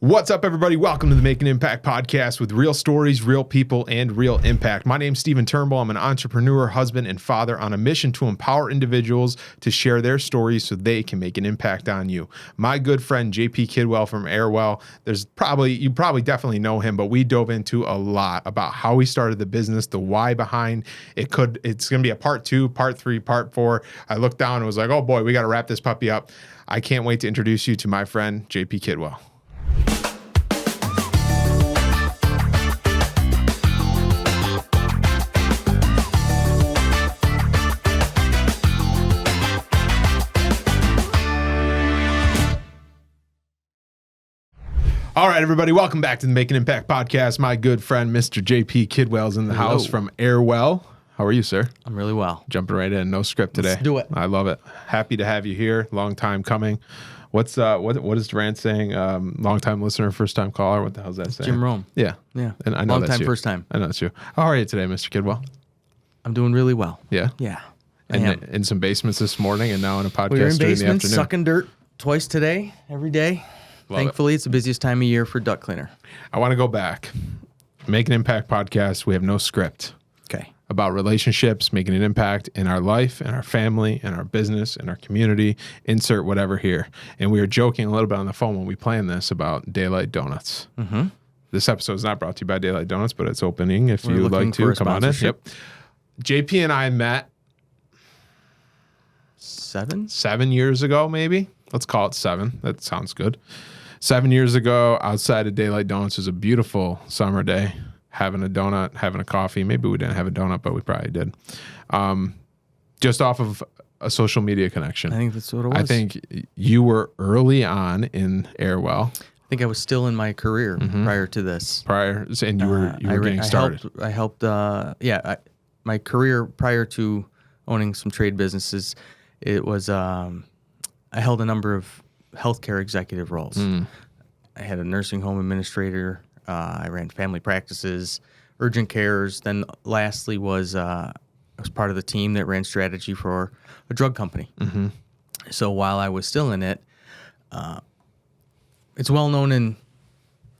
What's up, everybody? Welcome to the Make an Impact podcast with real stories, real people, and real impact. My name's Stephen Turnbull. I'm an entrepreneur, husband, and father on a mission to empower individuals to share their stories so they can make an impact on you. My good friend, Kidwell from AirWell, you probably definitely know him, but we dove into a lot about how he started the business, the why behind it. It's going to be a part 2, part 3, part 4. I looked down and was like, oh boy, we got to wrap this puppy up. I can't wait to introduce you to my friend, Kidwell. All right, everybody, welcome back to the Make an Impact podcast. My good friend, Mr. JP Kidwell, is in the house from AirWell. How are you, sir? I'm really well. Jumping right in, no script today. Let's do it. I love it. Happy to have you here. Long time coming. What is Durant saying? Long time listener, first time caller. What the hell's that saying? Jim Rome. Yeah. And I know long that's time, you. first time. I know that's you. How are you today, Mr. Kidwell? I'm doing really well. Yeah. Yeah. In some basements this morning, and now in a podcast We're in during the basements, afternoon. sucking dirt twice today, every day. Thankfully, it's the busiest time of year for duct cleaner. I want to go back. Make an Impact podcast. We have no script. Okay. About relationships, making an impact in our life, in our family, in our business, in our community, insert whatever here. And we were joking a little bit on the phone when we planned this about Daylight Donuts. Mm-hmm. This episode is not brought to you by Daylight Donuts, but it's opening if you would like to come on in. Yep. JP and I met 7 years ago, maybe. Let's call it 7. That sounds good. 7 years ago, outside of Daylight Donuts, was a beautiful summer day. Having a donut, having a coffee. Maybe we didn't have a donut, but we probably did. Just off of a social media connection. I think that's what it was. I think you were early on in AirWell. I think I was still in my career prior to this. And you were getting started. I helped. My career prior to owning some trade businesses, it was I held a number of healthcare executive roles. I had a nursing home administrator. I ran family practices, urgent cares. Then lastly I was part of the team that ran strategy for a drug company. Mm-hmm. So while I was still in it, it's well known in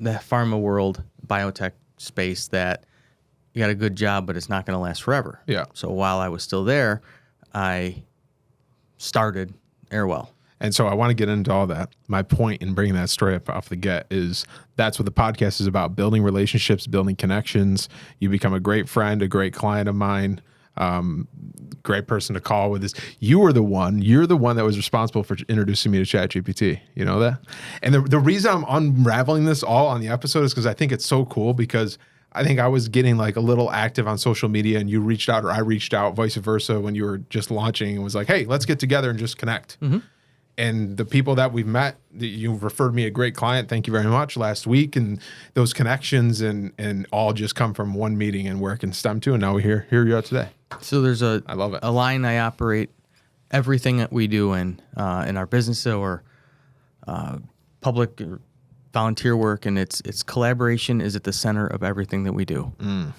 the pharma world, biotech space, that you got a good job, but it's not going to last forever. Yeah. So while I was still there, I started AirWell. And so I want to get into all that. My point in bringing that story up off the get is that's what the podcast is about: building relationships, building connections. You become a great friend, a great client of mine, great person to call with this. You're the one that was responsible for introducing me to ChatGPT. You know that? And the reason I'm unraveling this all on the episode is because I think it's so cool, because I think I was getting like a little active on social media, and you reached out, or I reached out, vice versa, when you were just launching, and was like, hey, let's get together and just connect. Mm-hmm. And the people that we've met, you referred me a great client, thank you very much, last week. And those connections and all just come from one meeting and where it can stem to. And now here you are today. So there's I love it. A line I operate everything that we do in our business or public or volunteer work, and it's collaboration is at the center of everything that we do.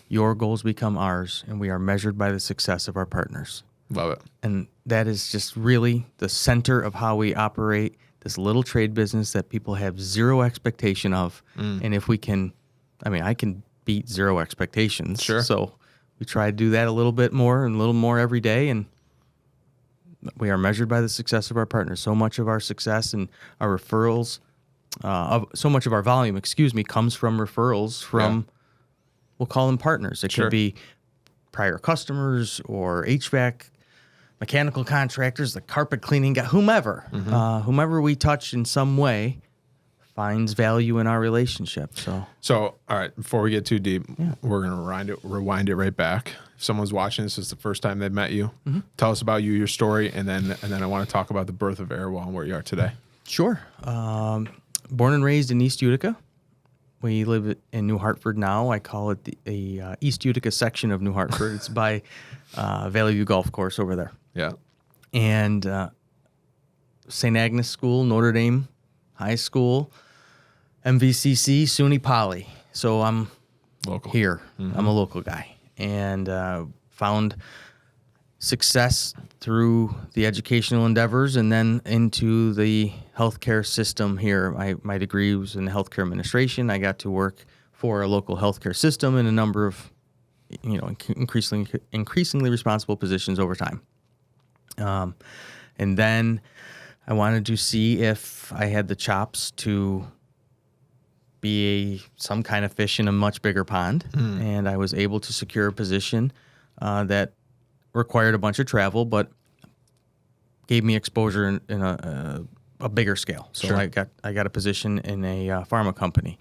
Your goals become ours, and we are measured by the success of our partners. Love it. And that is just really the center of how we operate this little trade business that people have zero expectation of. And if we can, I can beat zero expectations. Sure. So we try to do that a little bit more and a little more every day. And we are measured by the success of our partners. So much of our success and our referrals, so much of our volume, comes from referrals from, we'll call them partners. It could be prior customers or HVAC, mechanical contractors, the carpet cleaning guy, whomever. Whomever we touch in some way finds value in our relationship. So all right, before we get too deep, we're going to rewind it right back. If someone's watching this is the first time they've met you, tell us about you, your story, and then I want to talk about the birth of AirWell and where you are today. Sure. Born and raised in East Utica. We live in New Hartford now. I call it the East Utica section of New Hartford. It's by Valley View Golf Course over there. Yeah. And St. Agnes School, Notre Dame High School, MVCC, SUNY Poly. So I'm local here. I'm a local guy. And found success through the educational endeavors and then into the healthcare system here. My degree was in healthcare administration. I got to work for a local healthcare system in a number of, increasingly responsible positions over time. And then I wanted to see if I had the chops to be some kind of fish in a much bigger pond. And I was able to secure a position that required a bunch of travel, but gave me exposure in a bigger scale. So Sure. I got a position in a pharma company.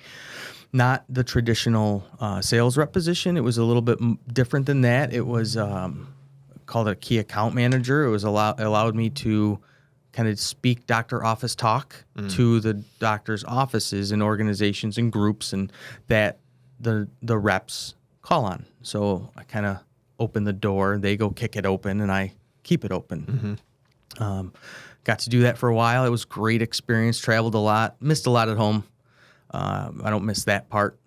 Not the traditional sales rep position. It was a little bit different than that. It was called a key account manager. It was allowed me to kind of speak doctor office talk to the doctor's offices and organizations and groups and that the reps call on. So I kind of open the door, they go kick it open, and I keep it open. Got to do that for a while. It was a great experience. Traveled a lot. Missed a lot at home. I don't miss that part.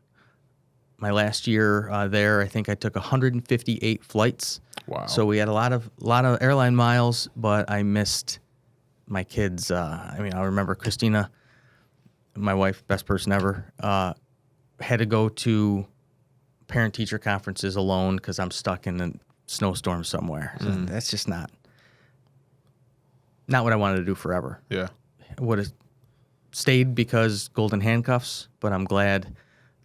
My last year there, I think I took 158 flights. Wow. So we had a lot of airline miles, but I missed my kids. I remember Christina, my wife, best person ever, had to go to parent-teacher conferences alone because I'm stuck in a snowstorm somewhere. So that's just not what I wanted to do forever. Yeah. I would have stayed because golden handcuffs, but I'm glad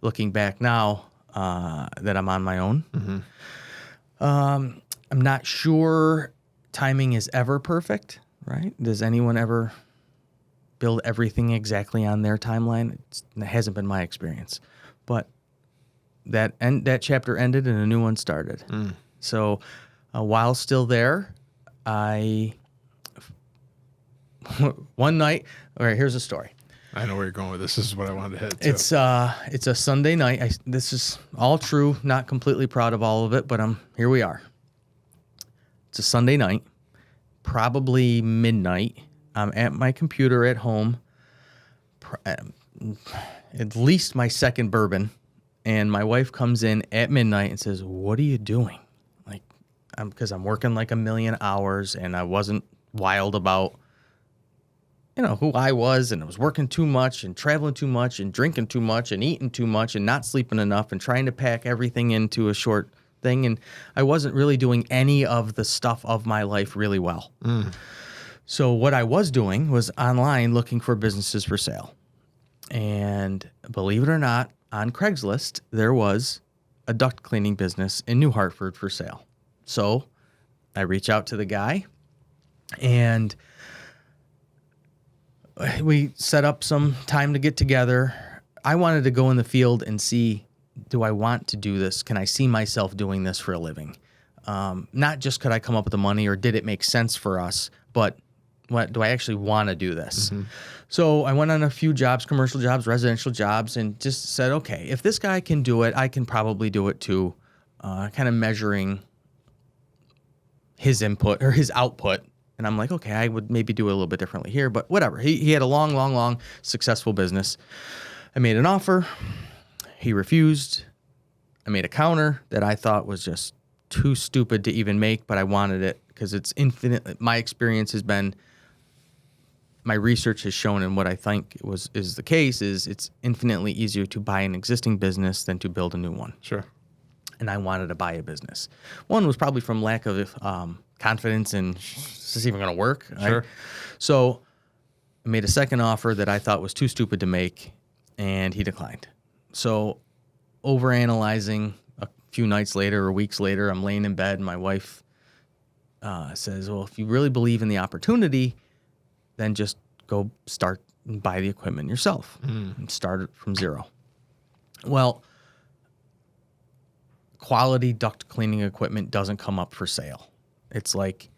looking back now that I'm on my own. I'm not sure timing is ever perfect, right? Does anyone ever build everything exactly on their timeline? It hasn't been my experience. But that chapter ended and a new one started. So while still there, one night, all right, here's a story. I know where you're going with this. This is what I wanted to hit too. It's a Sunday night. This is all true. Not completely proud of all of it, but here we are. It's a Sunday night, probably midnight. I'm at my computer at home, at least my second bourbon, and my wife comes in at midnight and says, "What are you doing?" Because I'm working like a million hours, and I wasn't wild about who I was, and I was working too much and traveling too much and drinking too much and eating too much and not sleeping enough and trying to pack everything into a short thing. And I wasn't really doing any of the stuff of my life really well. So what I was doing was online looking for businesses for sale. And believe it or not, on Craigslist, there was a duct cleaning business in New Hartford for sale. So I reach out to the guy, and we set up some time to get together. I wanted to go in the field and see, do I want to do this? Can I see myself doing this for a living? Not just could I come up with the money or did it make sense for us, but what do I actually want to do this? So I went on a few jobs, commercial jobs, residential jobs, and just said, okay, if this guy can do it, I can probably do it too. Kind of measuring his input or his output. And I'm like, okay, I would maybe do it a little bit differently here, but whatever. He had a long successful business. I made an offer. He refused. I made a counter that I thought was just too stupid to even make, but I wanted it because it's infinite. My experience has been, my research has shown, and what I think is the case is it's infinitely easier to buy an existing business than to build a new one. Sure. And I wanted to buy a business. One was probably from lack of confidence in, is this even going to work? Sure. Right? So I made a second offer that I thought was too stupid to make, and he declined. So overanalyzing, a few nights later or weeks later, I'm laying in bed, and my wife says, well, if you really believe in the opportunity, then just go start and buy the equipment yourself and start it from zero. Well, quality duct cleaning equipment doesn't come up for sale. It's like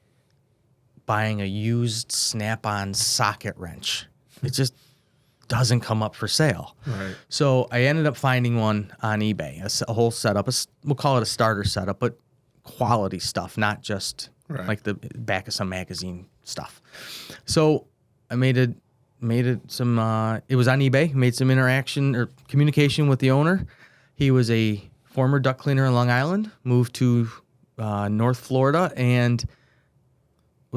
buying a used Snap-on socket wrench. It just doesn't come up for sale. Right. So I ended up finding one on eBay, a whole setup. We'll call it a starter setup, but quality stuff, not just like the back of some magazine stuff. So I it was on eBay, made some interaction or communication with the owner. He was a former duct cleaner in Long Island, moved to North Florida, and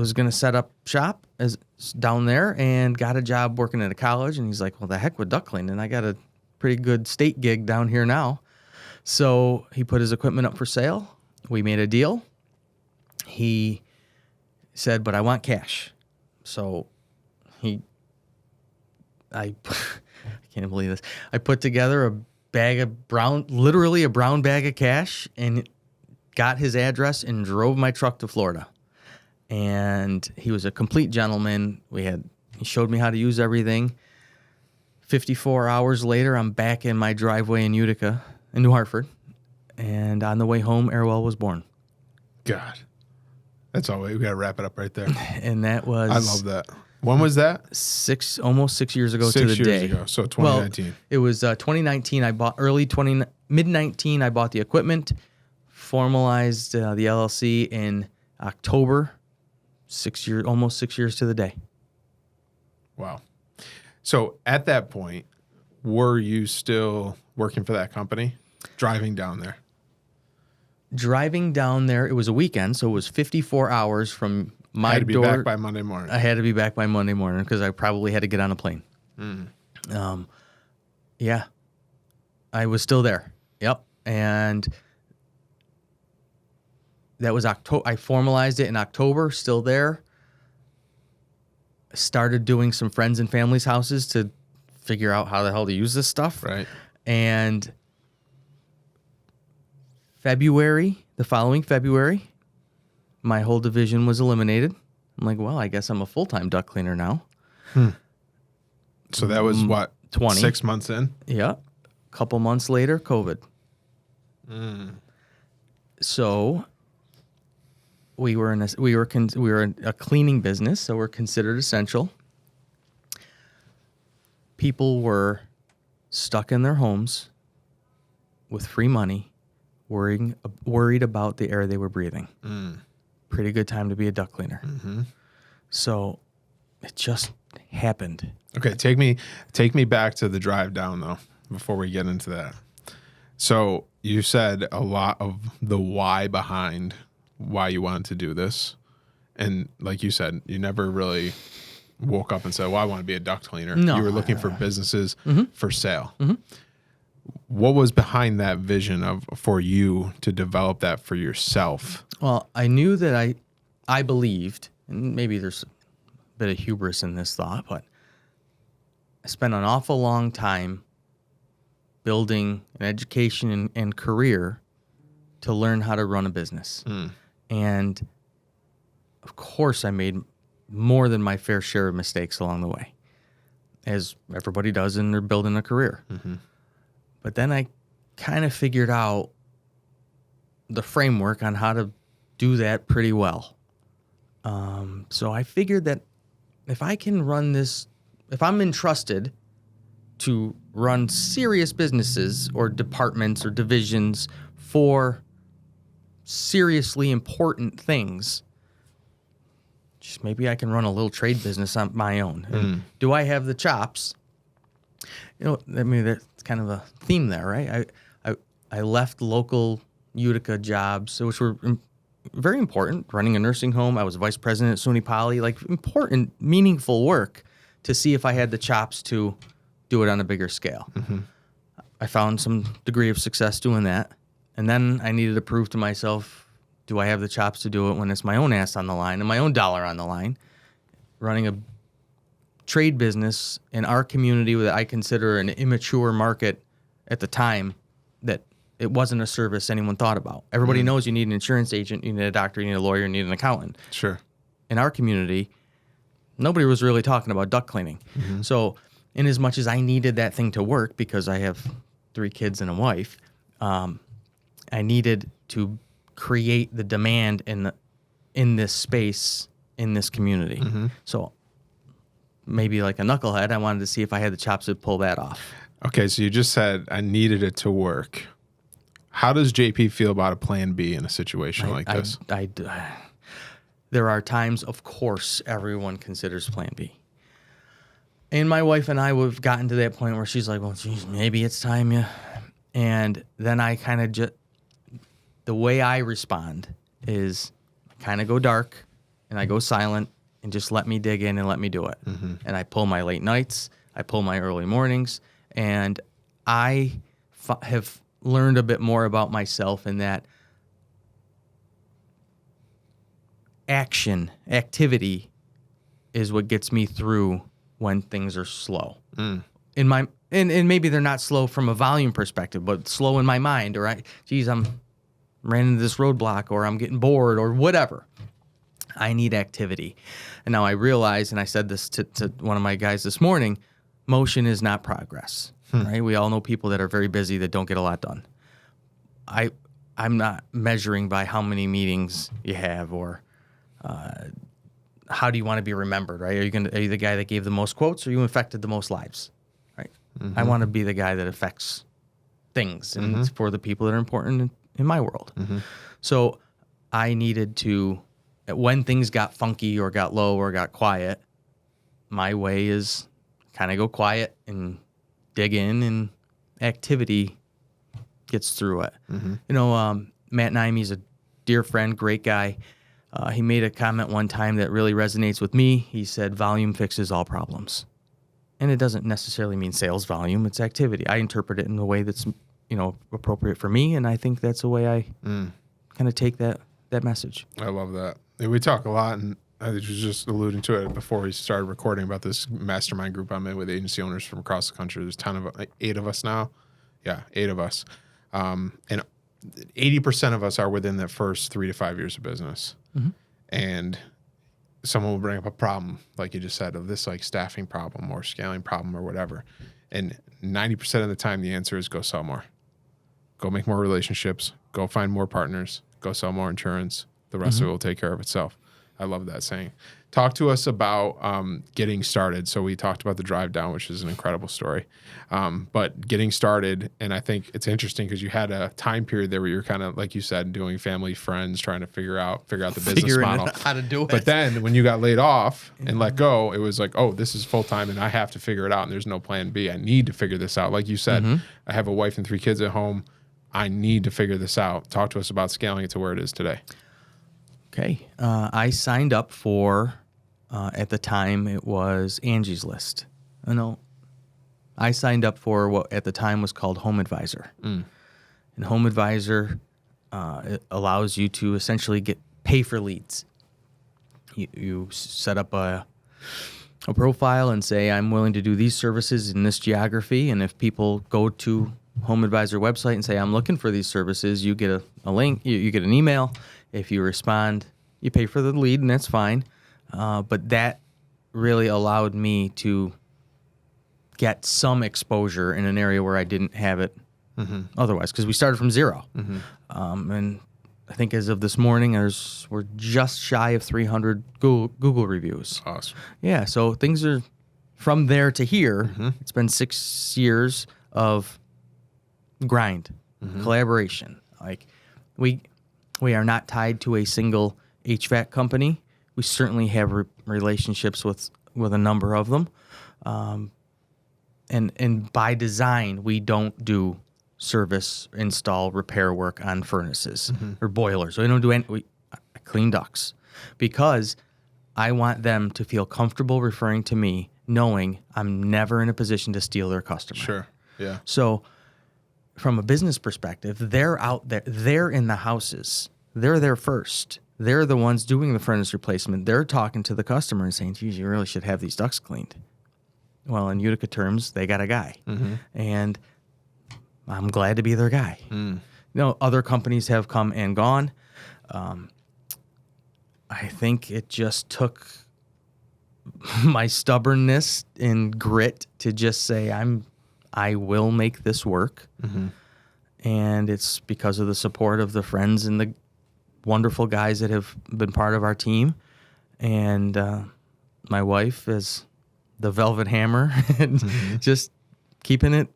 was going to set up shop as down there and got a job working at a college. And he's like, well, the heck with duct cleaning. I got a pretty good state gig down here now. So he put his equipment up for sale. We made a deal. He said, but I want cash. So I can't believe this. I put together a bag of literally a brown bag of cash, and got his address and drove my truck to Florida. And he was a complete gentleman. He showed me how to use everything. 54 hours later, I'm back in my driveway in Utica, in New Hartford. And on the way home, AirWell was born. God. That's all. We got to wrap it up right there. And that was... I love that. When was that? Almost 6 years ago to the day. 6 years ago, so 2019. Well, it was 2019. Mid-19, I bought the equipment, formalized the LLC in October. Almost 6 years to the day. Wow. So at that point, were you still working for that company? Driving down there? Driving down there, it was a weekend, so it was 54 hours from my door. Had to be back by Monday morning. I had to be back by Monday morning because I probably had to get on a plane. Yeah. I was still there. Yep. And that was October. I formalized it in October, still there. Started doing some friends and family's houses to figure out how the hell to use this stuff. Right. And the following February, my whole division was eliminated. I'm like, well, I guess I'm a full-time duct cleaner now. So that was what? 20. 6 months in? Yeah. A couple months later, COVID. So we were a cleaning business, so we're considered essential. People were stuck in their homes with free money, worried about the air they were breathing. Pretty good time to be a duct cleaner. So it just happened. Okay, take me back to the drive down though, before we get into that. So you said a lot of the why behind why you wanted to do this. And like you said, you never really woke up and said, well, I want to be a duct cleaner. No. You were looking for businesses for sale. What was behind that vision for you to develop that for yourself? Well, I knew that I believed, and maybe there's a bit of hubris in this thought, but I spent an awful long time building an education and career to learn how to run a business. And of course, I made more than my fair share of mistakes along the way, as everybody does in their building a career. But then I kind of figured out the framework on how to do that pretty well. So I figured that if I can run this, if I'm entrusted to run serious businesses or departments or divisions for seriously important things, just maybe I can run a little trade business on my own. And do I have the chops? You know, I mean, that's kind of a theme there, right? I left local Utica jobs, which were very important, running a nursing home. I was vice president at SUNY Poly, like important, meaningful work to see if I had the chops to do it on a bigger scale. I found some degree of success doing that. And then I needed to prove to myself, do I have the chops to do it when it's my own ass on the line and my own dollar on the line? Running a trade business in our community that I consider an immature market at the time, that it wasn't a service anyone thought about. Everybody knows you need an insurance agent, you need a doctor, you need a lawyer, you need an accountant. Sure. In our community, nobody was really talking about duct cleaning. So in as much as I needed that thing to work because I have 3 kids and a wife, I needed to create the demand in this space, in this community. So maybe like a knucklehead, I wanted to see if I had the chops to pull that off. Okay, so you just said I needed it to work. How does JP feel about a plan B in a situation like this? There are times, of course, everyone considers plan B. And my wife and I have gotten to that point where she's like, well, geez, maybe it's time, yeah. And then I kind of just, the way I respond is kind of go dark and I go silent and just let me dig in and let me do it. And I pull my late nights, I pull my early mornings, and I have learned a bit more about myself in that activity is what gets me through when things are slow. And maybe they're not slow from a volume perspective, but slow in my mind, or I'm ran into this roadblock, or I'm getting bored, or whatever. I need activity. And now I realize, and I said this to one of my guys this morning, motion is not progress, right? We all know people that are very busy that don't get a lot done. I'm not measuring by how many meetings you have, or how do you want to be remembered, right? Are you the guy that gave the most quotes, or you affected the most lives, right? I want to be the guy that affects things, and it's for the people that are important in my world. So I needed to, when things got funky or got low or got quiet, my way is kind of go quiet and dig in, and activity gets through it. Matt Nime's a dear friend, great guy. He made a comment one time that really resonates with me. He said, volume fixes all problems. And it doesn't necessarily mean sales volume, it's activity. I interpret it in a way that's, appropriate for me, and I think that's the way I kind of take that message. I love that. We talk a lot, and I was just alluding to it before we started recording, about this mastermind group I'm in with agency owners from across the country. There's 8 of us now. Yeah, 8 of us. And 80% of us are within the first 3 to 5 years of business. And someone will bring up a problem, like you just said, of this like staffing problem or scaling problem or whatever. And 90% of the time, the answer is go sell more. Go make more relationships. Go find more partners. Go sell more insurance. The rest of it will take care of itself. I love that saying. Talk to us about getting started. So we talked about the drive down, which is an incredible story. But getting started, and I think it's interesting because you had a time period there where you're kind of, like you said, doing family, friends, trying to figure out the business model. How to do it. But then when you got laid off and let go, it was like, oh, this is full time and I have to figure it out, and there's no plan B. I need to figure this out. Like you said, I have a wife and 3 kids at home. I need to figure this out. Talk to us about scaling it to where it is today. Okay. I signed up for, at the time, it was Angie's List. I signed up for what at the time was called HomeAdvisor. And HomeAdvisor it allows you to essentially pay for leads. You set up a profile and say, I'm willing to do these services in this geography. And if people go to HomeAdvisor website and say, I'm looking for these services, you get a link, you get an email. If you respond, you pay for the lead, and that's fine. But that really allowed me to get some exposure in an area where I didn't have it otherwise, because we started from zero. And I think as of this morning, we're just shy of 300 Google reviews. Awesome. Yeah, so things are from there to here. It's been 6 years of grind, collaboration. Like we are not tied to a single HVAC company. We certainly have relationships with a number of them. And by design, we don't do service, install, repair work on furnaces or boilers. We don't do I clean ducts, because I want them to feel comfortable referring to me, knowing I'm never in a position to steal their customer. Sure. Yeah. So from a business perspective, they're out there. They're in the houses. They're there first. They're the ones doing the furnace replacement. They're talking to the customer and saying, geez, you really should have these ducts cleaned. Well, in Utica terms, they got a guy. And I'm glad to be their guy. Other companies have come and gone. I think it just took my stubbornness and grit to just say, I will make this work. And it's because of the support of the friends and the wonderful guys that have been part of our team. And my wife is the velvet hammer, and just keeping it,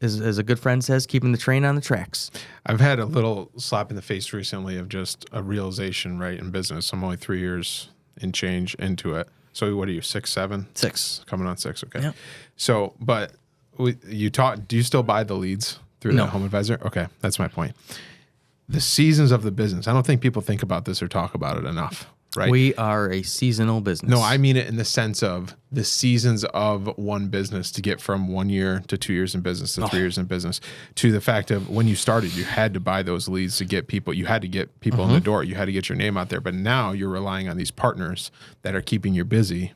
as a good friend says, keeping the train on the tracks. I've had a little slap in the face recently of just a realization, right, in business. I'm only 3 years and change into it. So what are you, 6, 7? 6. Coming on 6, okay. Yep. So, but do you still buy the leads through No. that HomeAdvisor? Okay, that's my point. The seasons of the business, I don't think people think about this or talk about it enough. right? We are a seasonal business. No, I mean it in the sense of the seasons of one business to get from 1 year to 2 years in business to 3 years in business, to the fact of when you started, you had to buy those leads to get people. You had to get people in the door. You had to get your name out there. But now you're relying on these partners that are keeping you busy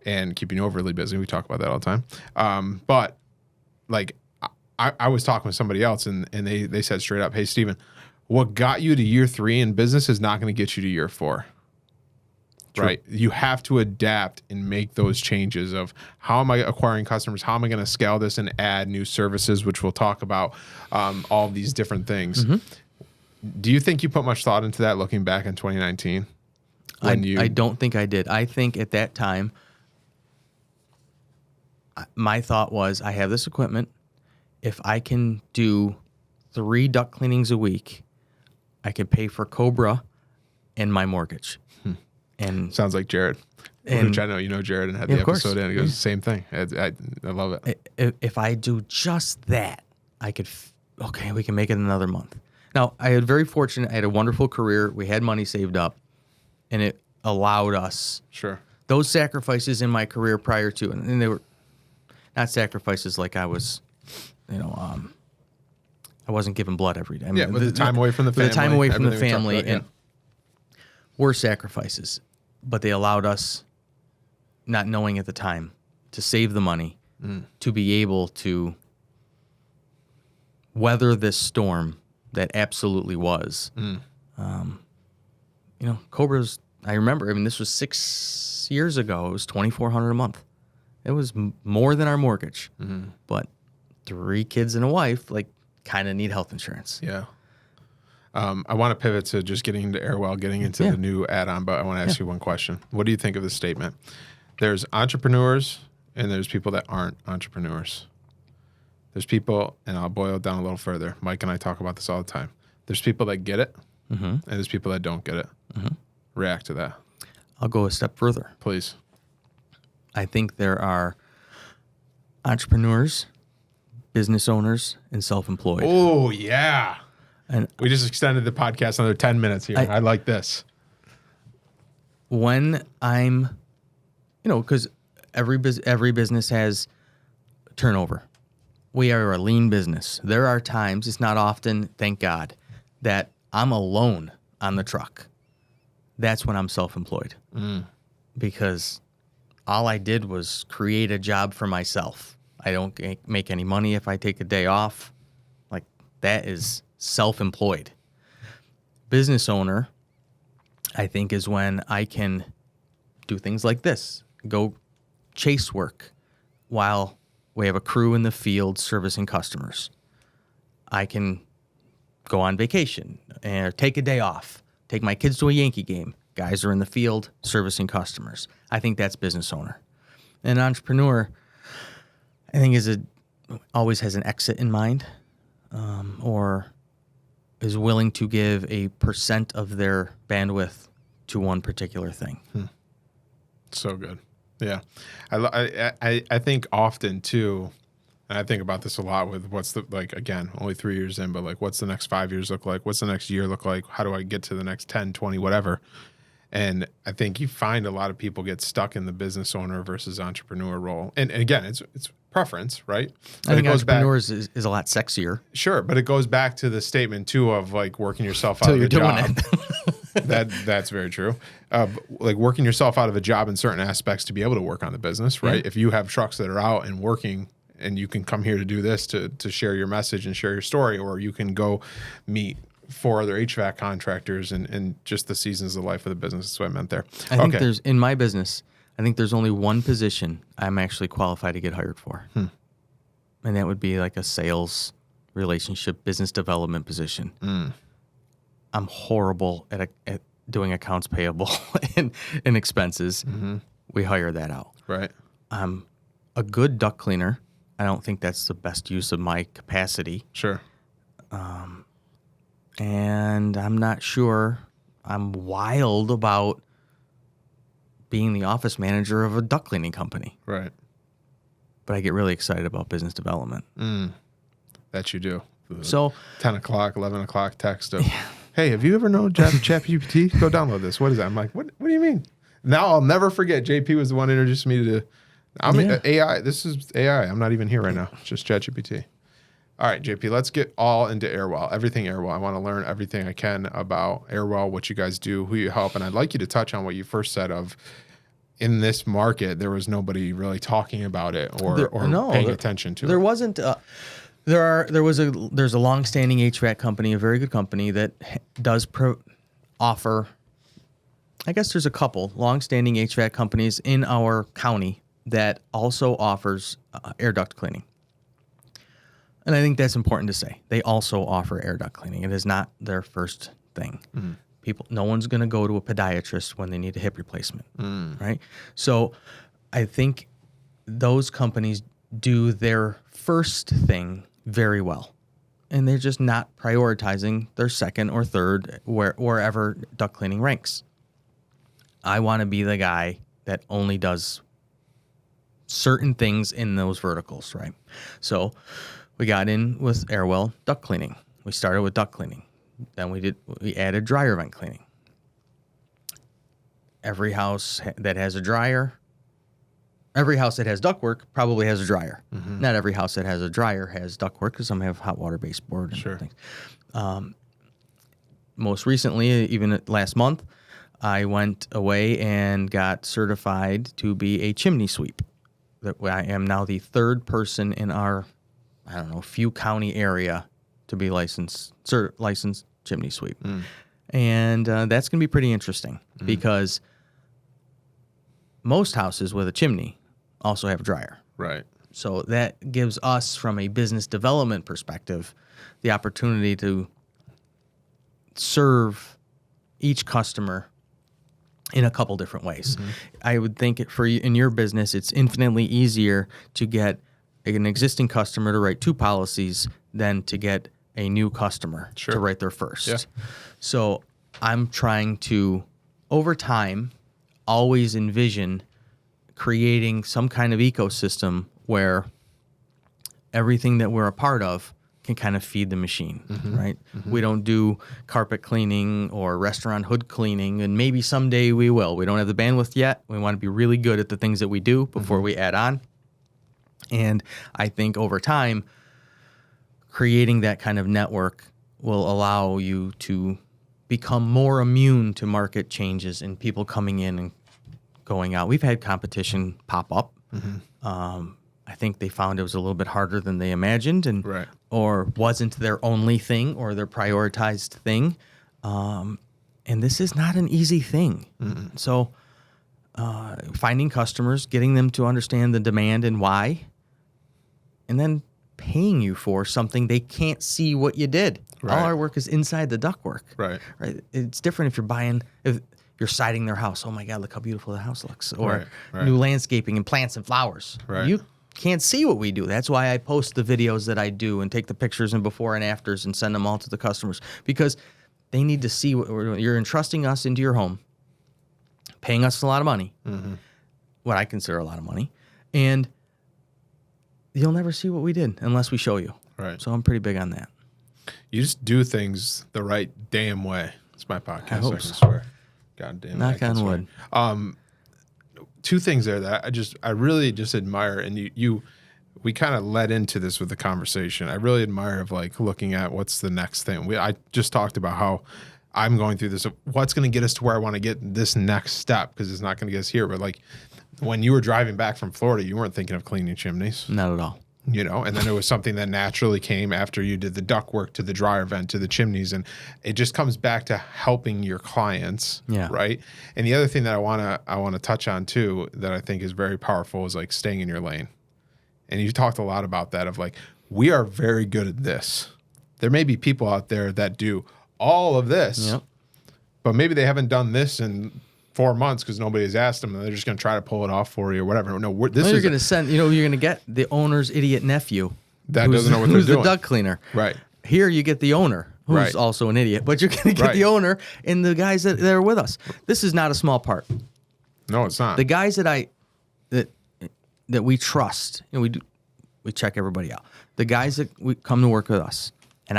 and keeping you overly busy. We talk about that all the time. But like I was talking with somebody else and they said straight up, hey, Stephen, what got you to year 3 in business is not going to get you to year 4. True. Right. You have to adapt and make those changes of how am I acquiring customers? How am I going to scale this and add new services, which we'll talk about, all these different things. Do you think you put much thought into that looking back in 2019? I don't think I did. I think at that time, my thought was I have this equipment. If I can do 3 duct cleanings a week, I can pay for Cobra and my mortgage. And sounds like Jared, which I know you know Jared and had the episode in. It goes the same thing. I love it. If I do just that, I could. Okay, we can make it another month. Now I had very fortunate. I had a wonderful career. We had money saved up, and it allowed us. Sure. Those sacrifices in my career prior to, and they were not sacrifices like I was, I wasn't giving blood every day. I mean, but the time away from the family. The time away from the family and were sacrifices, but they allowed us, not knowing at the time, to save the money, to be able to weather this storm that absolutely was. Cobra's, I remember, this was 6 years ago. It was $2,400 a month. It was more than our mortgage, but 3 kids and a wife, kind of need health insurance. Yeah. I want to pivot to just getting into AirWell, getting into the new add-on, but I want to ask you one question. What do you think of this statement? There's entrepreneurs and there's people that aren't entrepreneurs. There's people, and I'll boil it down a little further. Mike and I talk about this all the time. There's people that get it, and there's people that don't get it. React to that. I'll go a step further. Please. I think there are entrepreneurs, business owners, and self-employed. Oh, yeah. And we just extended the podcast another 10 minutes here. I like this. When I'm, because every business has turnover. We are a lean business. There are times, it's not often, thank God, that I'm alone on the truck. That's when I'm self-employed. Because all I did was create a job for myself. I don't make any money if I take a day off. That is self-employed. Business owner, I think, is when I can do things like this. Go chase work while we have a crew in the field servicing customers. I can go on vacation and take a day off. Take my kids to a Yankee game. Guys are in the field servicing customers. I think that's business owner. An entrepreneur, I think, always has an exit in mind, or is willing to give a % of their bandwidth to one particular thing. So good. Yeah. I think often too, and I think about this a lot with again, only 3 years in, but what's the next 5 years look like? What's the next year look like? How do I get to the next 10, 20, whatever? And I think you find a lot of people get stuck in the business owner versus entrepreneur role. And again, it's preference, right? But I think entrepreneurs is a lot sexier. Sure, but it goes back to the statement too of working yourself out of a job. That's very true. Working yourself out of a job in certain aspects to be able to work on the business, right? Yeah. If you have trucks that are out and working, and you can come here to do this to share your message and share your story, or you can go meet 4 other HVAC contractors and just the seasons of life of the business. That's what I meant there. I think in my business, I think there's only one position I'm actually qualified to get hired for. And that would be a sales, relationship, business development position. I'm horrible at doing accounts payable and expenses. We hire that out. Right. I'm a good duct cleaner. I don't think that's the best use of my capacity. Sure. And I'm not sure I'm wild about being the office manager of a duct cleaning company. Right. But I get really excited about business development. That you do. So 10 o'clock, 11 o'clock text of hey, have you ever known ChatGPT? Go download this. What is that? I'm like, what do you mean? Now I'll never forget. JP was the one who introduced me to AI. This is AI. I'm not even here right now. It's just ChatGPT. All right, JP, let's get all into AirWell. Everything AirWell. I want to learn everything I can about AirWell, what you guys do, who you help. And I'd like you to touch on what you first said of, in this market, there was nobody really talking about it or paying attention to it. There wasn't. There's a long-standing HVAC company, a very good company that does offer. I guess there's a couple long-standing HVAC companies in our county that also offers air duct cleaning. And I think that's important to say. They also offer air duct cleaning. It is not their first thing. No one's going to go to a podiatrist when they need a hip replacement, right? So I think those companies do their first thing very well. And they're just not prioritizing their second or third wherever duct cleaning ranks. I want to be the guy that only does certain things in those verticals, right? So we got in with AirWell duct cleaning. We started with duct cleaning. Then we added dryer vent cleaning. Every house that has a dryer, every house that has ductwork probably has a dryer. Not every house that has a dryer has ductwork because some have hot water baseboard and things. Most recently, even last month, I went away and got certified to be a chimney sweep. I am now the third person in our, few county area to be licensed chimney sweep. And that's going to be pretty interesting because most houses with a chimney also have a dryer. Right. So that gives us, from a business development perspective, the opportunity to serve each customer in a couple different ways. I would think for you, in your business, it's infinitely easier to get an existing customer to write 2 policies than to get a new customer to write their first. Yeah. So I'm trying to, over time, always envision creating some kind of ecosystem where everything that we're a part of can kind of feed the machine, right? We don't do carpet cleaning or restaurant hood cleaning, and maybe someday we will. We don't have the bandwidth yet. We want to be really good at the things that we do before we add on. And I think over time, creating that kind of network will allow you to become more immune to market changes and people coming in and going out. We've had competition pop up. I think they found it was a little bit harder than they imagined, and or wasn't their only thing or their prioritized thing. And this is not an easy thing. So finding customers, getting them to understand the demand and why, and then paying you for something they can't see what you did. All our work is inside the ductwork. Right. It's different if you're siding their house. Oh my God, look how beautiful the house looks. Or new landscaping and plants and flowers. You can't see what we do. That's why I post the videos that I do and take the pictures and before and afters and send them all to the customers, because they need to see what we're doing. You're entrusting us into your home, paying us a lot of money, what I consider a lot of money, and you'll never see what we did unless we show you. So I'm pretty big on that. You just do things the right damn way. It's my podcast. I hope I can so. swear. God damn it. Knock on wood. 2 things there that I really just admire, and we kind of led into this with the conversation. I really admire of like looking at what's the next thing. I just talked about how I'm going through this. What's going to get us to where I want to get this next step, because it's not going to get us here. But like when you were driving back from Florida, you weren't thinking of cleaning chimneys. Not at all. And then it was something that naturally came after you did the duct work, to the dryer vent, to the chimneys. And it just comes back to helping your clients. Right. And the other thing that I want to touch on too, that I think is very powerful, is like staying in your lane. And you talked a lot about that, of like, we are very good at this. There may be people out there that do all of this, but maybe they haven't done this in 4 months because nobody has asked them, and they're just going to try to pull it off for you or whatever. No, you're going to send, you're going to get the owner's idiot nephew that doesn't know what they're doing. Who's the duct cleaner. Here you get the owner, who's also an idiot, but you're going to get the owner and the guys that are with us. This is not a small part. No, it's not. The guys that we trust, we check everybody out. The guys that we come to work with us, and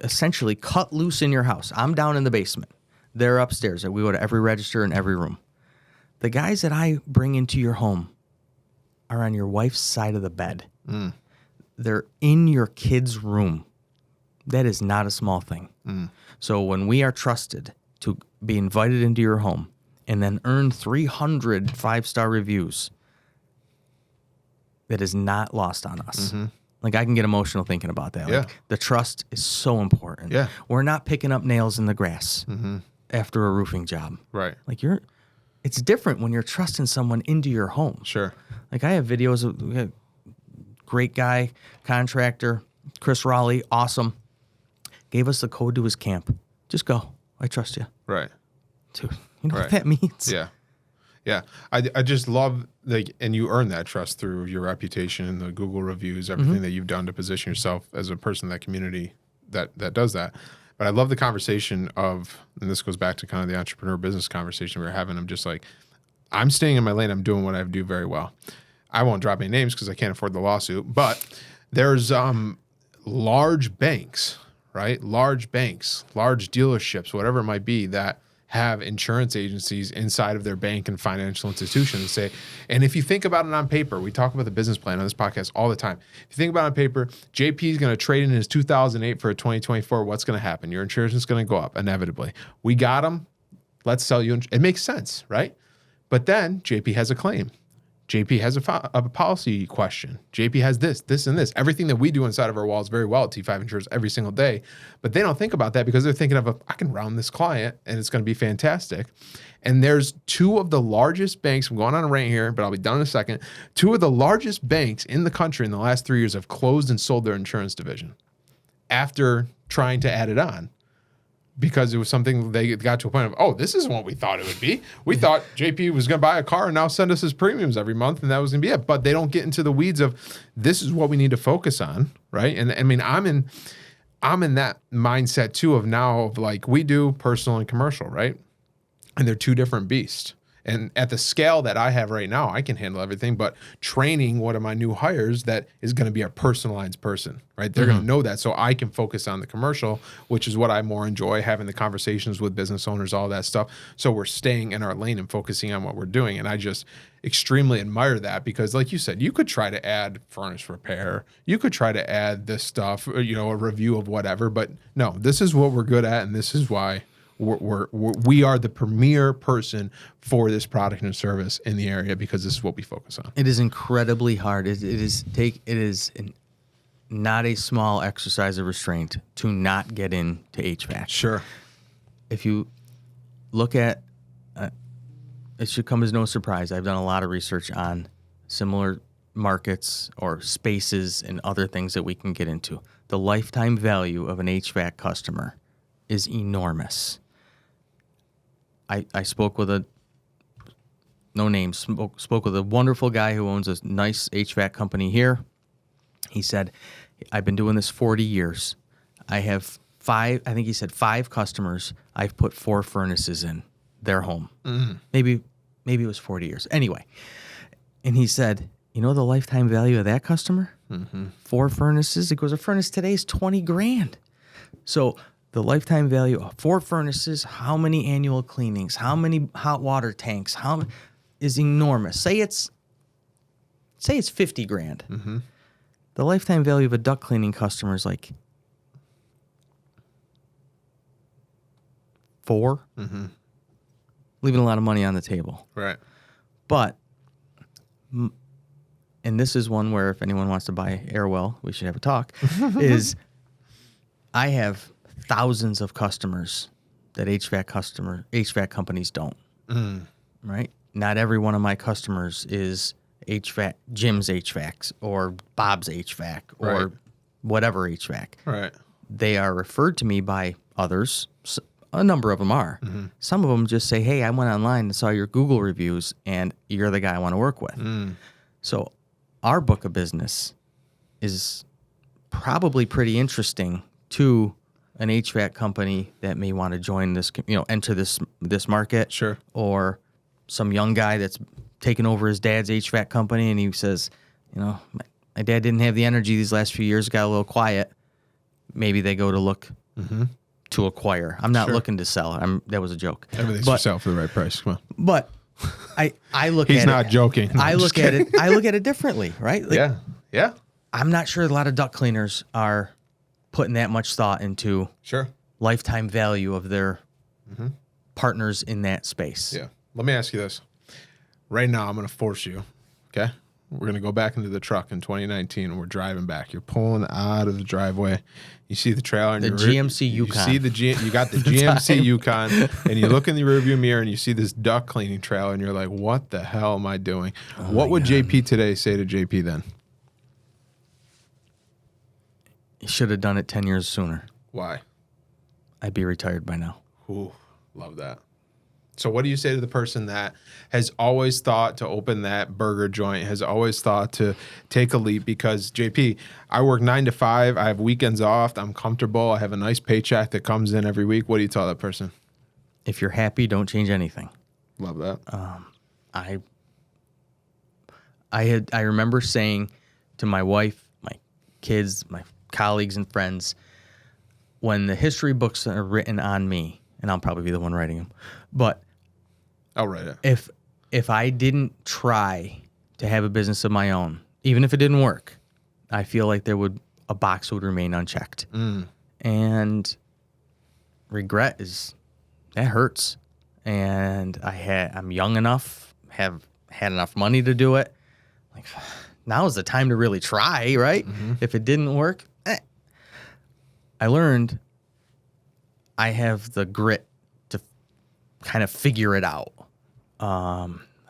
essentially cut loose in your house. I'm down in the basement. They're upstairs. We go to every register in every room. The guys that I bring into your home are on your wife's side of the bed. They're in your kid's room. That is not a small thing. So when we are trusted to be invited into your home and then earn 300 5-star reviews, that is not lost on us. Like, I can get emotional thinking about that. Like, the trust is so important. Yeah. We're not picking up nails in the grass after a roofing job. Right. Like, it's different when you're trusting someone into your home. Sure. Like, I have videos of great guy, contractor, Chris Raleigh, awesome. Gave us the code to his camp. Just go. I trust you. Right. Dude, you know what that means? Yeah. Yeah. I just love, like, and you earn that trust through your reputation, the Google reviews, everything that you've done to position yourself as a person in that community that does that. But I love the conversation of, and this goes back to kind of the entrepreneur business conversation we were having. I'm just like, I'm staying in my lane. I'm doing what I do very well. I won't drop any names because I can't afford the lawsuit, but there's large banks, right? Large banks, large dealerships, whatever it might be, that have insurance agencies inside of their bank and financial institution and say, and if you think about it on paper, we talk about the business plan on this podcast all the time. If you think about it on paper, JP is going to trade in his 2008 for a 2024. What's going to happen? Your insurance is going to go up inevitably. We got him. Let's sell you. It makes sense, right? But then JP has a claim. JP has a policy question. JP has this, and this. Everything that we do inside of our walls very well at T5 Insurance every single day. But they don't think about that because they're thinking of, I can round this client and it's going to be fantastic. And there's two of the largest banks, I'm going on a rant here, but I'll be done in a second. Two of the largest banks in the country in the last 3 years have closed and sold their insurance division after trying to add it on. Because it was something they got to a point of, oh, this isn't what we thought it would be. We thought JP was going to buy a car and now send us his premiums every month, and that was going to be it. But they don't get into the weeds of, this is what we need to focus on, right? And I mean, I'm in that mindset too of now of like, we do personal and commercial, right? And they're two different beasts. And at the scale that I have right now, I can handle everything, but training one of my new hires that is going to be a personalized person, right? They're going to know that, so I can focus on the commercial, which is what I more enjoy, having the conversations with business owners, all that stuff. So we're staying in our lane and focusing on what we're doing. And I just extremely admire that because, like you said, you could try to add furnace repair. You could try to add this stuff, you know, a review of whatever. But no, this is what we're good at, and this is why we are the premier person for this product and service in the area because this is what we focus on. It is incredibly hard. It is not a small exercise of restraint to not get into HVAC. Sure. If you look at, it should come as no surprise. I've done a lot of research on similar markets or spaces and other things that we can get into. The lifetime value of an HVAC customer is enormous. I spoke with spoke with a wonderful guy who owns a nice HVAC company here. He said, I've been doing this 40 years. I have five customers. I've put 4 furnaces in their home. Maybe it was 40 years. Anyway, and he said, you know the lifetime value of that customer? 4 furnaces. He goes, a furnace today is $20,000. So the lifetime value of 4 furnaces, how many annual cleanings, how many hot water tanks, is enormous. Say it's $50,000. The lifetime value of a duct cleaning customer is like 4. Leaving a lot of money on the table. Right. But, and this is one where if anyone wants to buy AirWell, we should have a talk, is I have thousands of customers that HVAC companies don't. Right? Not every one of my customers is HVAC, Jim's HVACs or Bob's HVAC or whatever HVAC. Right. They are referred to me by others. A number of them are. Some of them just say, hey, I went online and saw your Google reviews and you're the guy I want to work with. So our book of business is probably pretty interesting to an HVAC company that may want to join this, enter this market. Sure. Or some young guy that's taken over his dad's HVAC company and he says, my dad didn't have the energy these last few years, got a little quiet. Maybe they go to look to acquire. I'm not Sure. looking to sell. That was a joke. Everything's for sale for the right price. Come on. But I look He's at not it. joking. No, I I'm look just at it. I look at it differently, right? Like, Yeah. Yeah. I'm not sure a lot of duct cleaners are putting that much thought into Sure. lifetime value of their partners in that space. Yeah. Let me ask you this. Right now, I'm going to force you. Okay. We're going to go back into the truck in 2019 and we're driving back. You're pulling out of the driveway. You see the trailer and The GMC Yukon. You see you got the GMC Yukon and you look in the rearview mirror and you see this duct cleaning trailer and you're like, what the hell am I doing? What would JP today say to JP then? You should have done it 10 years sooner. Why? I'd be retired by now. Ooh, love that. So what do you say to the person that has always thought to open that burger joint, has always thought to take a leap? Because JP, I work 9 to 5. I have weekends off. I'm comfortable. I have a nice paycheck that comes in every week. What do you tell that person? If you're happy, don't change anything. Love that. I remember saying to my wife, my kids, my colleagues and friends, when the history books are written on me, and I'll probably be the one writing them, but I'll write it. if I didn't try to have a business of my own, even if it didn't work, I feel like a box would remain unchecked. And regret that hurts. And I'm young enough, have had enough money to do it. Like, now is the time to really try, right? If it didn't work, I learned I have the grit to kind of figure it out. I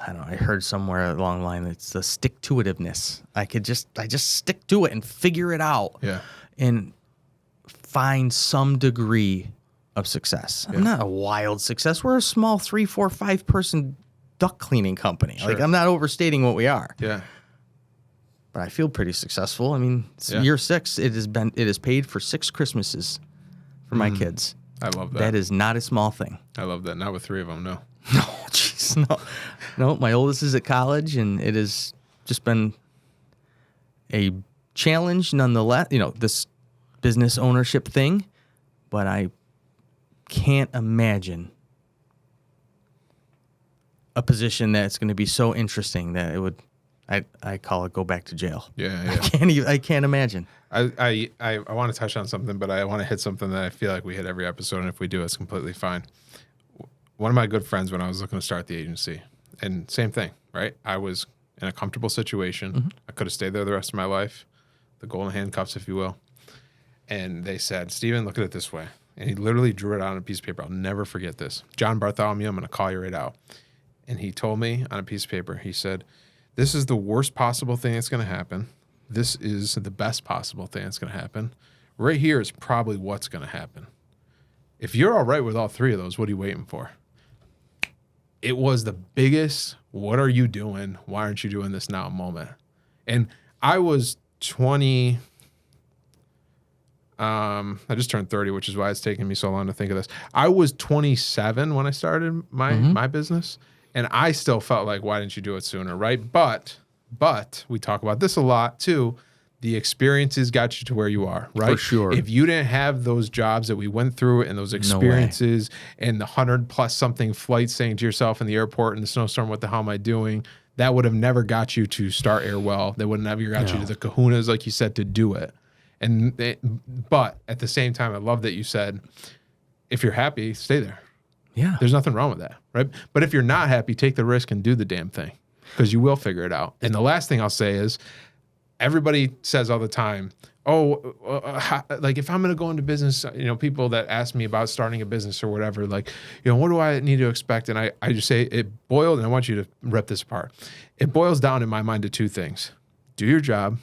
don't know. I heard somewhere along the line it's the stick-to-itiveness. I just stick to it and figure it out. Yeah. And find some degree of success. I'm not a wild success. We're a small 3, 4, 5 person duct cleaning company. Sure. Like, I'm not overstating what we are. Yeah. But I feel pretty successful. I mean, it's year 6. It has paid for 6 Christmases for my kids. I love that. That is not a small thing. I love that. Not with 3 of them, no. No, jeez, no. No, my oldest is at college, and it has just been a challenge nonetheless, this business ownership thing. But I can't imagine a position that's going to be so interesting that it would, I call it go back to jail. Yeah. I can't imagine. I want to touch on something, but I want to hit something that I feel like we hit every episode, and if we do, it's completely fine. One of my good friends, when I was looking to start the agency, and same thing, right? I was in a comfortable situation. I could have stayed there the rest of my life, the golden handcuffs, if you will. And they said, Stephen, look at it this way. And he literally drew it out on a piece of paper. I'll never forget this. John Bartholomew, I'm going to call you right out. And he told me on a piece of paper, he said, this is the worst possible thing that's going to happen. This is the best possible thing that's going to happen. Right here is probably what's going to happen. If you're all right with all 3 of those, what are you waiting for? It was the biggest, what are you doing? Why aren't you doing this now moment? And I was 20. I just turned 30, which is why it's taking me so long to think of this. I was 27 when I started my business, and I still felt like, why didn't you do it sooner, right? But we talk about this a lot too. The experiences got you to where you are, right? For sure. If you didn't have those jobs that we went through and those experiences and the 100+ something flights saying to yourself in the airport in the snowstorm, what the hell am I doing? That would have never got you to start AirWell. That would have never got you to the kahunas, like you said, to do it. But at the same time, I love that you said, if you're happy, stay there. Yeah. There's nothing wrong with that, right? But if you're not happy, take the risk and do the damn thing, because you will figure it out. And the last thing I'll say is, everybody says all the time, like if I'm going to go into business, people that ask me about starting a business or whatever, like, what do I need to expect? And I just say it boiled, and I want you to rip this apart. It boils down in my mind to 2 things. Do your job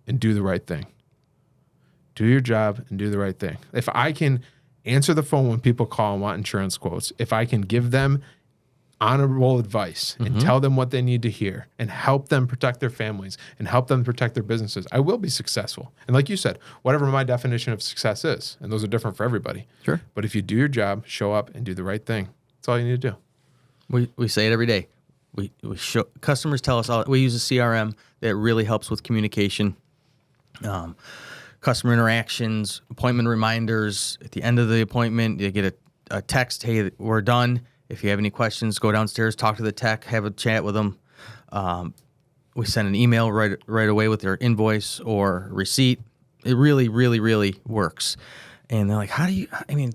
and do the right thing. Do your job and do the right thing. If I can answer the phone when people call and want insurance quotes, if I can give them honorable advice and tell them what they need to hear and help them protect their families and help them protect their businesses, I will be successful. And like you said, whatever my definition of success is, and those are different for everybody. Sure. But if you do your job, show up and do the right thing, that's all you need to do. We say it every day. We show customers tell us we use a CRM that really helps with communication. customer interactions, appointment reminders. At the end of the appointment, you get a text, hey, we're done. If you have any questions, go downstairs, talk to the tech, have a chat with them. We send an email right away with their invoice or receipt. It really, really, really works. And they're like,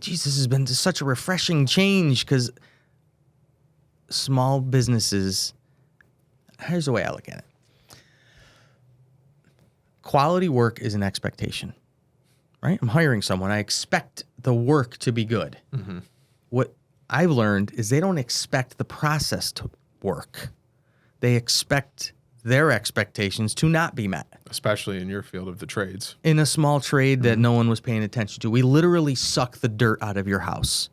geez, this has been such a refreshing change, because small businesses, here's the way I look at it. Quality work is an expectation, right? I'm hiring someone. I expect the work to be good. Mm-hmm. What I've learned is they don't expect the process to work. They expect their expectations to not be met. Especially in your field of the trades. In a small trade that no one was paying attention to. We literally suck the dirt out of your house.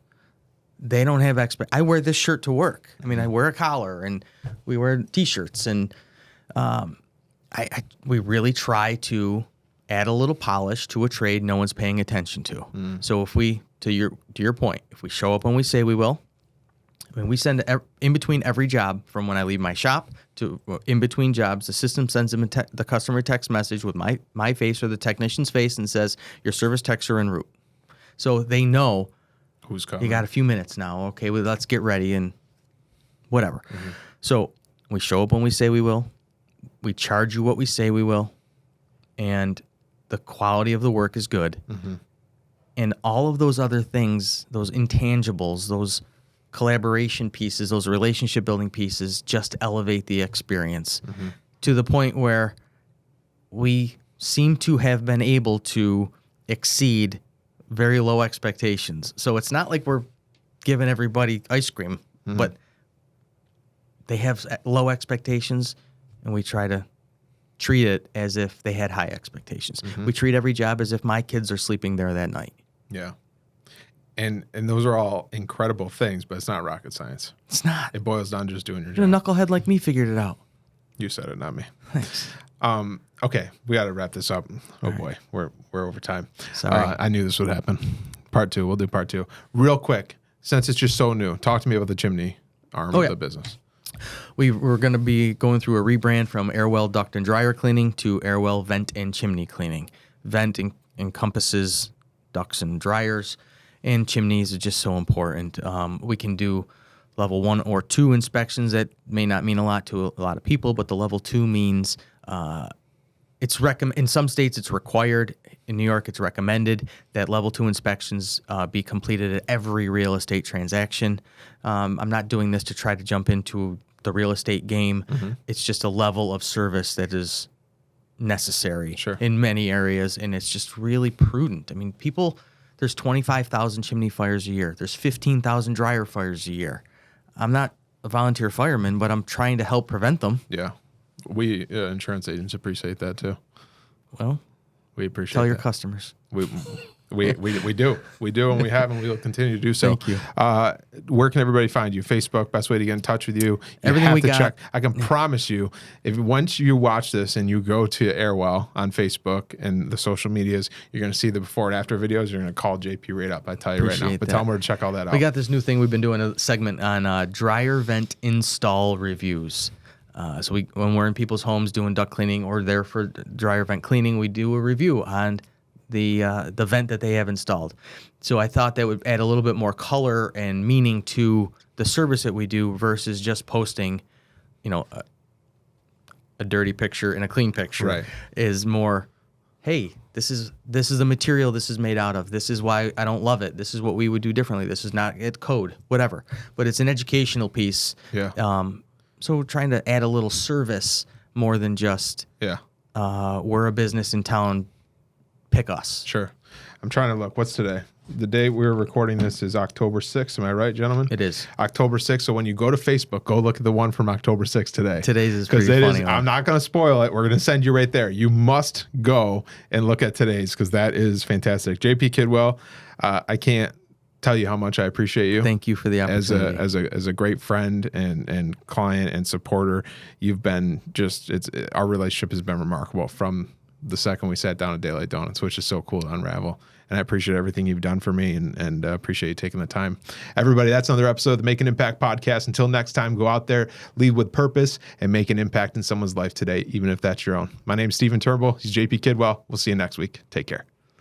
They don't have I wear this shirt to work. I mean, I wear a collar, and we wear T-shirts, and we really try to add a little polish to a trade no one's paying attention to. So if we, to your point, if we show up when we say we will, when we send in between every job, from when I leave my shop to in between jobs, the system sends them the customer text message with my face or the technician's face and says, your service techs are en route. So they know who's coming. You got a few minutes now. Okay, well, let's get ready and whatever. Mm-hmm. So we show up when we say we will. We charge you what we say we will. And the quality of the work is good. Mm-hmm. And all of those other things, those intangibles, those collaboration pieces, those relationship building pieces, just elevate the experience to the point where we seem to have been able to exceed very low expectations. So it's not like we're giving everybody ice cream, but they have low expectations, and we try to treat it as if they had high expectations. We treat every job as if my kids are sleeping there that night. Yeah. And those are all incredible things, but it's not rocket science. It's not. It boils down to just doing your job. A knucklehead like me figured it out. You said it, not me. Thanks. Okay, we got to wrap this up. Oh boy, we're over time. Sorry. I knew this would happen. Part 2. We'll do part 2. Real quick, since it's just so new, talk to me about the chimney arm of the business. We're going to be going through a rebrand from AirWell duct and dryer cleaning to AirWell vent and chimney cleaning. Vent encompasses ducts and dryers, and chimneys is just so important. We can do level 1 or 2 inspections. That may not mean a lot to a lot of people, but the level 2 means it's in some states it's required. In New York, it's recommended that level 2 inspections be completed at every real estate transaction. I'm not doing this to try to jump into the real estate game. It's just a level of service that is necessary in many areas, and it's just really prudent. I mean, there's 25,000 chimney fires a year. There's 15,000 dryer fires a year. I'm not a volunteer fireman, but I'm trying to help prevent them. Yeah. We insurance agents appreciate that too. Well, we appreciate tell your customers. We do, and we have, and we will continue to do so. Thank you. Where can everybody find you? Facebook, best way to get in touch with you. Everything have we to got. check. I can promise you, if once you watch this and you go to AirWell on Facebook and the social medias, you're going to see the before and after videos. You're going to call JP right up. I tell you right now. But tell them where to check all that out. We got this new thing. We've been doing a segment on dryer vent install reviews. So when we're in people's homes doing duct cleaning or there for dryer vent cleaning, we do a review on the vent that they have installed. So I thought that would add a little bit more color and meaning to the service that we do versus just posting, a dirty picture and a clean picture. Right. Is more, hey, this is the material this is made out of. This is why I don't love it. This is what we would do differently. This is not code, whatever. But it's an educational piece. Yeah. So we're trying to add a little service more than just we're a business in town, pick us. Sure. I'm trying to look. What's today? The day we're recording this is October 6th. Am I right, gentlemen? It is. October 6th. So when you go to Facebook, go look at the one from October 6th today. Today's is pretty funny. I'm not going to spoil it. We're going to send you right there. You must go and look at today's because that is fantastic. JP Kidwell, I can't tell you how much I appreciate you. Thank you for the opportunity. As a great friend and client and supporter. You've been our relationship has been remarkable from the second we sat down at Daylight Donuts, which is so cool to unravel. And I appreciate everything you've done for me and appreciate you taking the time. Everybody, that's another episode of the Make an Impact podcast. Until next time, go out there, lead with purpose, and make an impact in someone's life today, even if that's your own. My name is Stephen Turnbull. He's JP Kidwell. We'll see you next week. Take care.